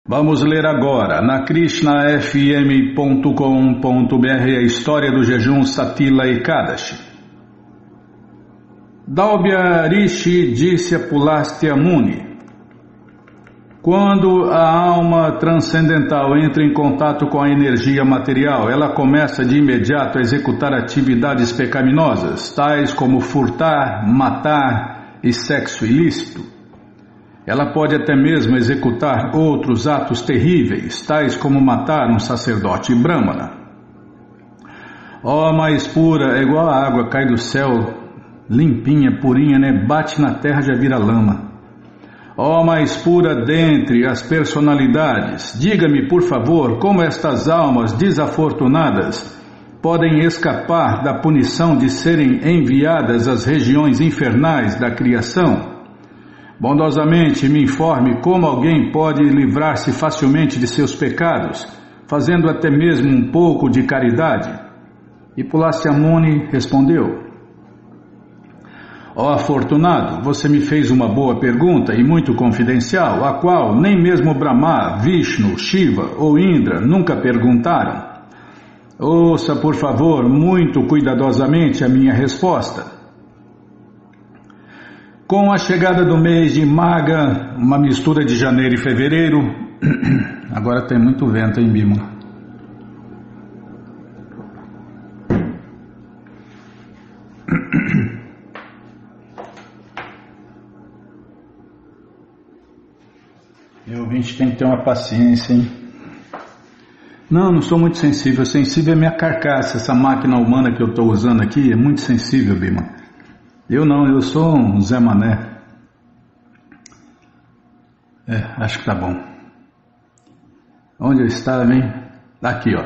Vamos ler agora na krishnafm.com.br a história do jejum Satila Ekadashi. Daubhya Rishi disse a Pulastya Muni: quando a alma transcendental entra em contato com a energia material, ela começa de imediato a executar atividades pecaminosas, tais como furtar, matar e sexo ilícito. Ela pode até mesmo executar outros atos terríveis, tais como matar um sacerdote brahmana. Ó, mais pura, é igual a água, cai do céu, limpinha, purinha, né? Bate na terra, já vira lama. Ó, mais pura dentre as personalidades, diga-me, por favor, como estas almas desafortunadas podem escapar da punição de serem enviadas às regiões infernais da criação? Bondosamente me informe como alguém pode livrar-se facilmente de seus pecados, fazendo até mesmo um pouco de caridade. E Pulastya Muni respondeu: ó afortunado, você me fez uma boa pergunta e muito confidencial, a qual nem mesmo Brahma, Vishnu, Shiva ou Indra nunca perguntaram. Ouça, por favor, muito cuidadosamente a minha resposta. Com a chegada do mês de Magha, uma mistura de janeiro e fevereiro... Agora tem muito vento em Bima. Meu ouvinte tem que ter uma paciência, hein? Não sou muito sensível. Sensível é minha carcaça. Essa máquina humana que eu estou usando aqui é muito sensível, Bima. Eu não, eu sou um Zé Mané. Acho que tá bom. Onde eu estava, hein? Aqui, ó.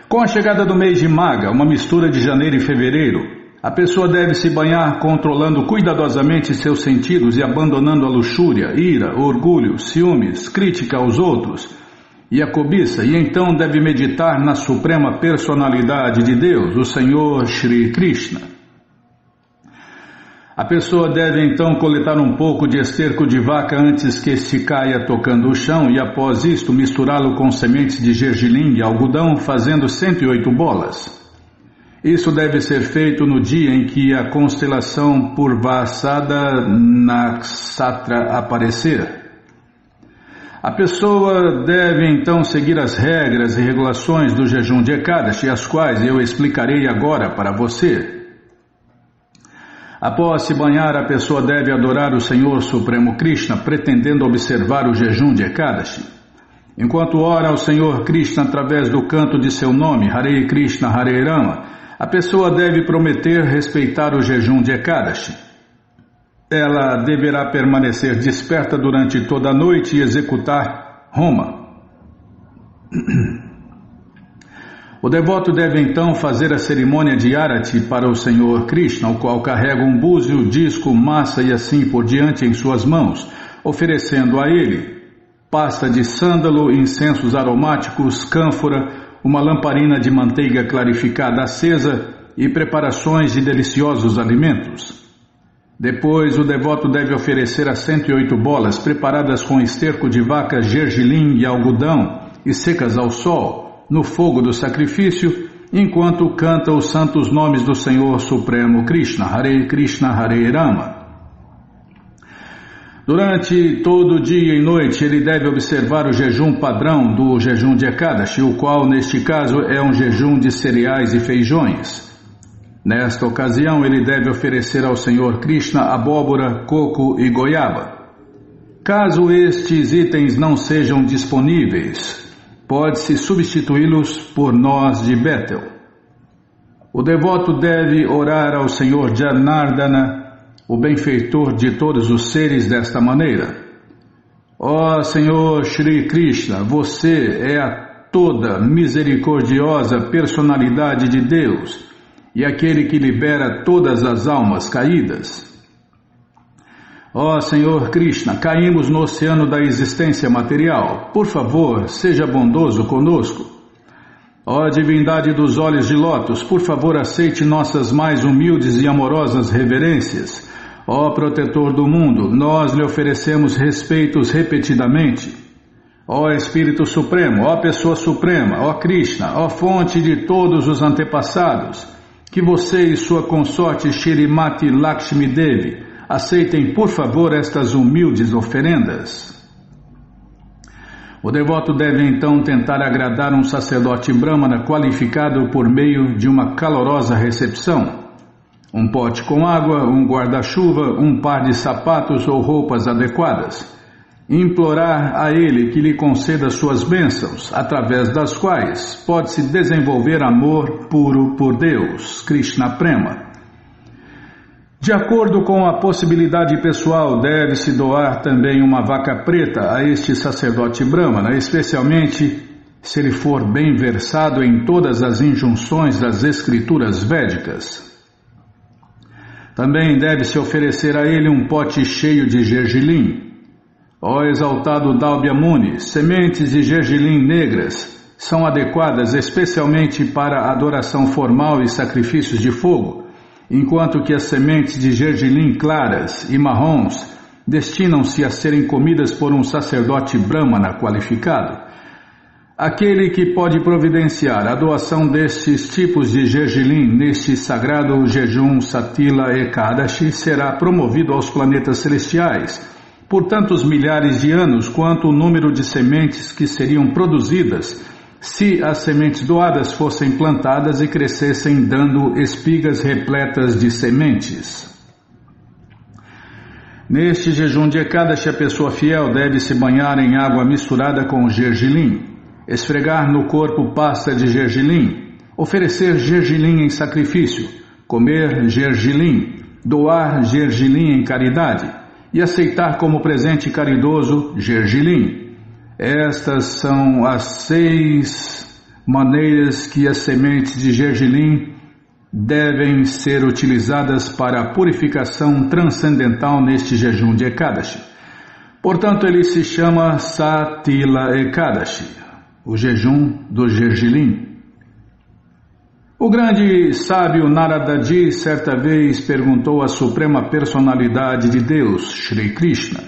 Com a chegada do mês de Magha, uma mistura de janeiro e fevereiro, a pessoa deve se banhar controlando cuidadosamente seus sentidos e abandonando a luxúria, ira, orgulho, ciúmes, crítica aos outros e a cobiça, e então deve meditar na suprema personalidade de Deus, o Senhor Shri Krishna. A pessoa deve então coletar um pouco de esterco de vaca antes que este caia tocando o chão e após isto misturá-lo com sementes de gergelim e algodão, fazendo 108 bolas. Isso deve ser feito no dia em que a constelação Purvasada Nakshatra aparecer. A pessoa deve então seguir as regras e regulações do jejum de Ekadashi, as quais eu explicarei agora para você. Após se banhar, a pessoa deve adorar o Senhor Supremo Krishna, pretendendo observar o jejum de Ekadashi. Enquanto ora ao Senhor Krishna através do canto de seu nome, Hare Krishna, Hare Rama, a pessoa deve prometer respeitar o jejum de Ekadashi. Ela deverá permanecer desperta durante toda a noite e executar Homa. O devoto deve então fazer a cerimônia de Arati para o Senhor Krishna, o qual carrega um búzio, disco, massa e assim por diante em suas mãos, oferecendo a ele pasta de sândalo, incensos aromáticos, cânfora, uma lamparina de manteiga clarificada acesa e preparações de deliciosos alimentos. Depois, o devoto deve oferecer as 108 bolas preparadas com esterco de vaca, gergelim e algodão e secas ao sol, no fogo do sacrifício, enquanto canta os santos nomes do Senhor Supremo Krishna, Hare Krishna, Hare Rama. Durante todo dia e noite, ele deve observar o jejum padrão do jejum de Ekadashi, o qual, neste caso, é um jejum de cereais e feijões. Nesta ocasião, ele deve oferecer ao Senhor Krishna abóbora, coco e goiaba. Caso estes itens não sejam disponíveis, pode-se substituí-los por noz de Betel. O devoto deve orar ao Senhor Janardana, o benfeitor de todos os seres, desta maneira: ó Senhor Shri Krishna, você é a toda misericordiosa personalidade de Deus e aquele que libera todas as almas caídas. Ó Senhor Krishna, caímos no oceano da existência material. Por favor, seja bondoso conosco. Ó divindade dos olhos de lótus, por favor aceite nossas mais humildes e amorosas reverências. Ó protetor do mundo, nós lhe oferecemos respeitos repetidamente. Ó Espírito Supremo, ó Pessoa Suprema, ó Krishna, ó fonte de todos os antepassados, que você e sua consorte Shrimati Lakshmi Devi aceitem por favor estas humildes oferendas. O devoto deve então tentar agradar um sacerdote brahmana qualificado por meio de uma calorosa recepção. Um pote com água, um guarda-chuva, um par de sapatos ou roupas adequadas. Implorar a ele que lhe conceda suas bênçãos, através das quais pode-se desenvolver amor puro por Deus, Krishna Prema. De acordo com a possibilidade pessoal, deve-se doar também uma vaca preta a este sacerdote brahmana, especialmente se ele for bem versado em todas as injunções das escrituras védicas. Também deve-se oferecer a ele um pote cheio de gergelim. Ó exaltado Dalbya Muni, sementes de gergelim negras são adequadas especialmente para adoração formal e sacrifícios de fogo, enquanto que as sementes de gergelim claras e marrons destinam-se a serem comidas por um sacerdote brahmana qualificado. Aquele que pode providenciar a doação destes tipos de gergelim neste sagrado jejum Satila Ekadashi será promovido aos planetas celestiais por tantos milhares de anos quanto o número de sementes que seriam produzidas se as sementes doadas fossem plantadas e crescessem dando espigas repletas de sementes. Neste jejum de Ekadashi, a pessoa fiel deve se banhar em água misturada com gergelim, esfregar no corpo pasta de gergelim, oferecer gergelim em sacrifício, comer gergelim, doar gergelim em caridade e aceitar como presente caridoso gergelim. Estas são as 6 maneiras que as sementes de gergelim devem ser utilizadas para a purificação transcendental neste jejum de Ekadashi. Portanto, ele se chama Satila Ekadashi, o jejum do gergelim. O grande sábio Narada Ji certa vez perguntou à Suprema Personalidade de Deus, Shri Krishna: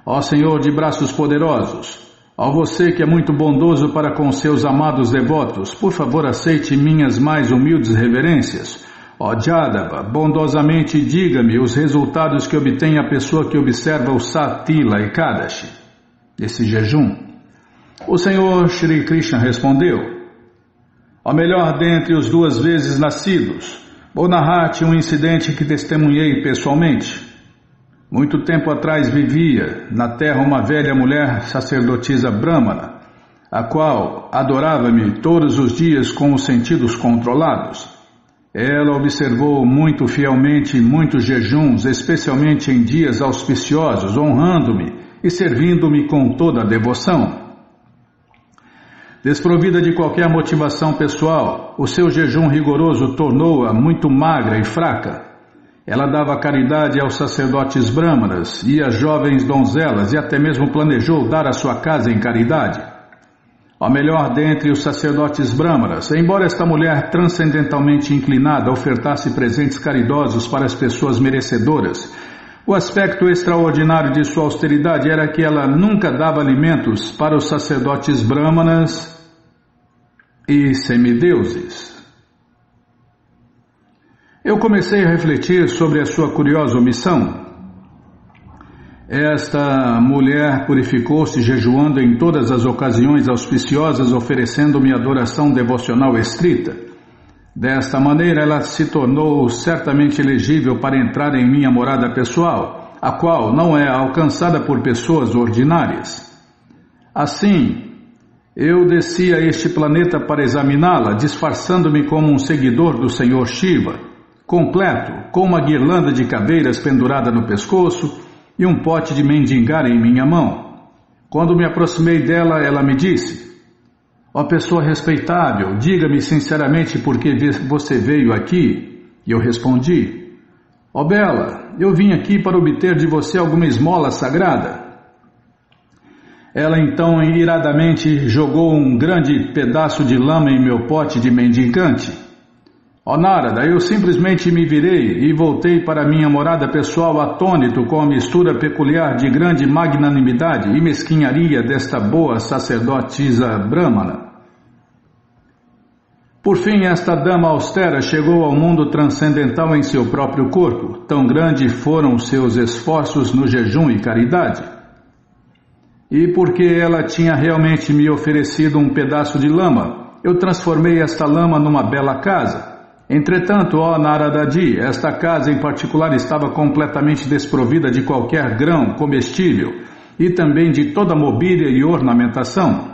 Ó Senhor de braços poderosos, ó você que é muito bondoso para com seus amados devotos, por favor aceite minhas mais humildes reverências. Ó Jadava, bondosamente diga-me os resultados que obtém a pessoa que observa o Satila Ekadashi, esse jejum. O Senhor Shri Krishna respondeu: Ó melhor dentre os 2 vezes nascidos, vou narrar-te um incidente que testemunhei pessoalmente. Muito tempo atrás vivia na terra uma velha mulher sacerdotisa brahmana, a qual adorava-me todos os dias com os sentidos controlados. Ela observou muito fielmente muitos jejuns, especialmente em dias auspiciosos, honrando-me e servindo-me com toda a devoção. Desprovida de qualquer motivação pessoal, o seu jejum rigoroso tornou-a muito magra e fraca. Ela dava caridade aos sacerdotes brahmanas e às jovens donzelas e até mesmo planejou dar a sua casa em caridade. Ó melhor dentre os sacerdotes brahmanas, embora esta mulher transcendentalmente inclinada ofertasse presentes caridosos para as pessoas merecedoras, o aspecto extraordinário de sua austeridade era que ela nunca dava alimentos para os sacerdotes brahmanas e semideuses. Eu comecei a refletir sobre a sua curiosa omissão. Esta mulher purificou-se jejuando em todas as ocasiões auspiciosas, oferecendo-me adoração devocional estrita. Desta maneira, ela se tornou certamente elegível para entrar em minha morada pessoal, a qual não é alcançada por pessoas ordinárias. Assim, eu desci a este planeta para examiná-la, disfarçando-me como um seguidor do Senhor Shiva, completo, com uma guirlanda de caveiras pendurada no pescoço e um pote de mendigar em minha mão. Quando me aproximei dela, ela me disse: Ó pessoa respeitável, diga-me sinceramente por que você veio aqui. E eu respondi: Ó Bela, eu vim aqui para obter de você alguma esmola sagrada. Ela então iradamente jogou um grande pedaço de lama em meu pote de mendigante. Ó Narada, eu simplesmente me virei e voltei para minha morada pessoal atônito com a mistura peculiar de grande magnanimidade e mesquinharia desta boa sacerdotisa brahmana. Por fim, esta dama austera chegou ao mundo transcendental em seu próprio corpo. Tão grandes foram seus esforços no jejum e caridade. E porque ela tinha realmente me oferecido um pedaço de lama, eu transformei esta lama numa bela casa. Entretanto, ó Narada-ji, esta casa em particular estava completamente desprovida de qualquer grão comestível e também de toda mobília e ornamentação.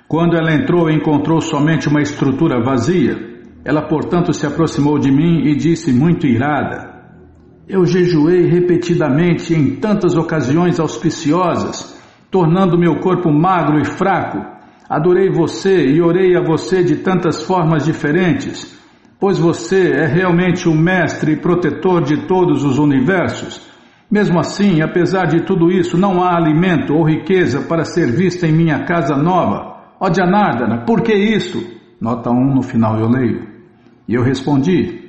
Quando ela entrou, encontrou somente uma estrutura vazia. Ela, portanto, se aproximou de mim e disse muito irada: eu jejuei repetidamente em tantas ocasiões auspiciosas, tornando meu corpo magro e fraco. Adorei você e orei a você de tantas formas diferentes, pois você é realmente o mestre e protetor de todos os universos. Mesmo assim, apesar de tudo isso, não há alimento ou riqueza para ser vista em minha casa nova. Ó Janardana, por que isto? Nota 1 no final eu leio. E eu respondi: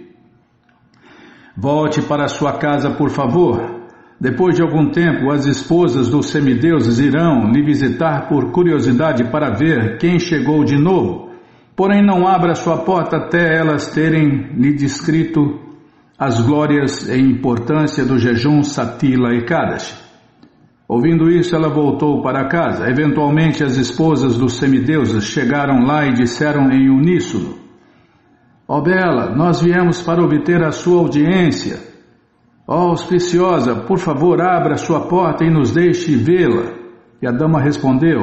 volte para sua casa, por favor. Depois de algum tempo, as esposas dos semideuses irão lhe visitar por curiosidade para ver quem chegou de novo. Porém, não abra sua porta até elas terem lhe descrito as glórias e importância do jejum Satila Ekadashi. Ouvindo isso, ela voltou para casa. Eventualmente, as esposas dos semideuses chegaram lá e disseram em uníssono: ó Bela, nós viemos para obter a sua audiência. Ó auspiciosa, por favor, abra sua porta e nos deixe vê-la. E a dama respondeu: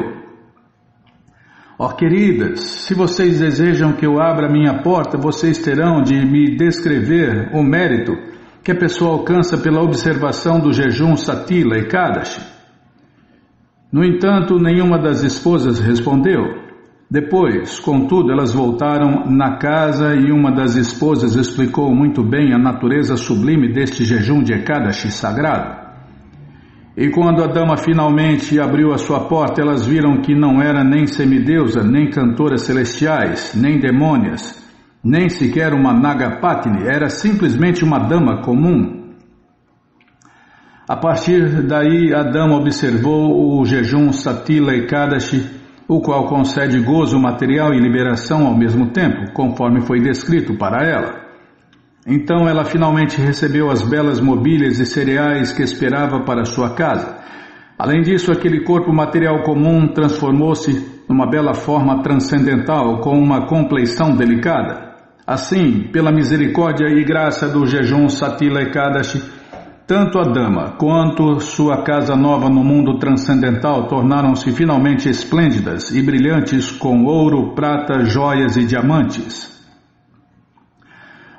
ó queridas, se vocês desejam que eu abra minha porta, vocês terão de me descrever o mérito que a pessoa alcança pela observação do jejum Satila Ekadashi. No entanto, nenhuma das esposas respondeu. Depois, contudo, elas voltaram na casa e uma das esposas explicou muito bem a natureza sublime deste jejum de Ekadashi sagrado. E quando a dama finalmente abriu a sua porta, elas viram que não era nem semideusa, nem cantoras celestiais, nem demônias, nem sequer uma Nagapatini, era simplesmente uma dama comum. A partir daí, a dama observou o jejum Satila Ekadashi, o qual concede gozo material e liberação ao mesmo tempo, conforme foi descrito para ela. Então ela finalmente recebeu as belas mobílias e cereais que esperava para sua casa. Além disso, aquele corpo material comum transformou-se numa bela forma transcendental com uma compleição delicada. Assim, pela misericórdia e graça do jejum Satila Ekadashi, tanto a dama quanto sua casa nova no mundo transcendental tornaram-se finalmente esplêndidas e brilhantes com ouro, prata, joias e diamantes.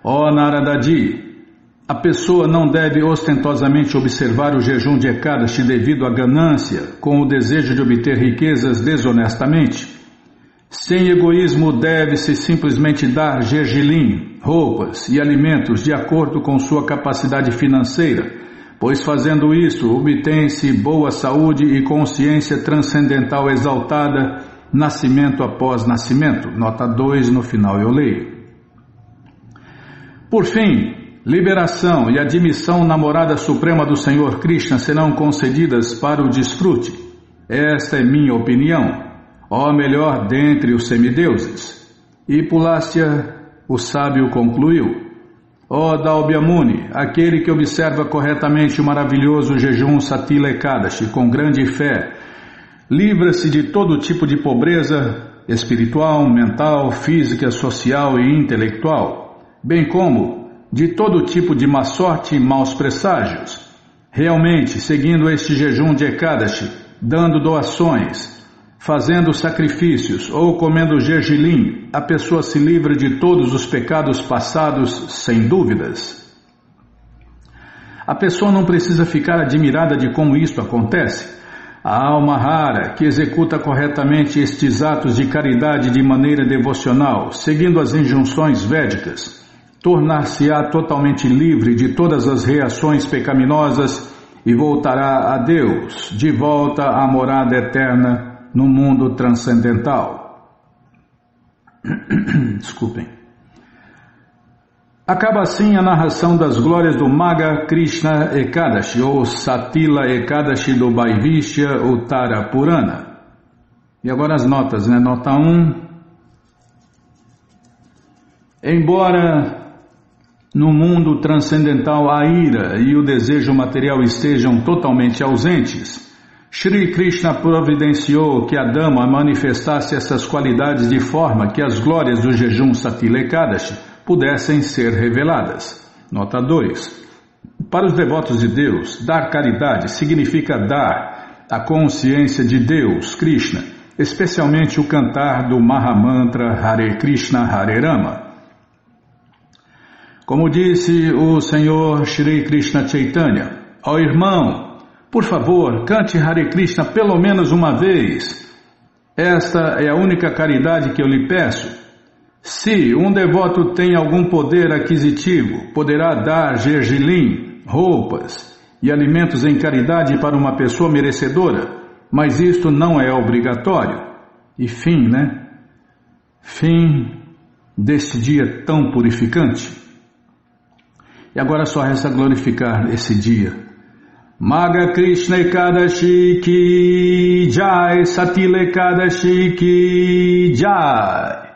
Ó Narada-ji, a pessoa não deve ostentosamente observar o jejum de Ekadashi devido à ganância, com o desejo de obter riquezas desonestamente. Sem egoísmo, deve-se simplesmente dar gergelim, roupas e alimentos de acordo com sua capacidade financeira, pois fazendo isso, obtém-se boa saúde e consciência transcendental exaltada, nascimento após nascimento. Nota 2 no final eu leio. Por fim, liberação e admissão na morada suprema do Senhor Krishna serão concedidas para o desfrute. Esta é minha opinião. Ó melhor dentre os semideuses. E Pulastya, o sábio, concluiu: ó Dalbyamuni, aquele que observa corretamente o maravilhoso jejum Satila Ekadashi com grande fé, livra-se de todo tipo de pobreza espiritual, mental, física, social e intelectual, bem como de todo tipo de má sorte e maus presságios. Realmente, seguindo este jejum de Ekadashi, dando doações, fazendo sacrifícios ou comendo gergelim, a pessoa se livra de todos os pecados passados, sem dúvidas. A pessoa não precisa ficar admirada de como isto acontece. A alma rara, que executa corretamente estes atos de caridade de maneira devocional, seguindo as injunções védicas, tornar-se-á totalmente livre de todas as reações pecaminosas e voltará a Deus, de volta à morada eterna, no mundo transcendental. Desculpem. Acaba assim a narração das glórias do Magha Krishna Ekadashi, ou Satila Ekadashi do Vaivishya Uttara Purana. E agora as notas, né? Nota 1. Embora no mundo transcendental a ira e o desejo material estejam totalmente ausentes, Shri Krishna providenciou que a Dama manifestasse essas qualidades de forma que as glórias do jejum Satila Ekadashi pudessem ser reveladas. Nota 2. Para os devotos de Deus, dar caridade significa dar a consciência de Deus, Krishna, especialmente o cantar do Mahamantra Hare Krishna Hare Rama. Como disse o Senhor Shri Krishna Chaitanya, ó irmão, por favor, cante Hare Krishna pelo menos uma vez. Esta é a única caridade que eu lhe peço. Se um devoto tem algum poder aquisitivo, poderá dar gergelim, roupas e alimentos em caridade para uma pessoa merecedora, mas isto não é obrigatório. E fim, né? Fim deste dia tão purificante. E agora só resta glorificar esse dia. Magha Krishna Ekadashi Ki Jai, Satila Ekadashi Ki Jai.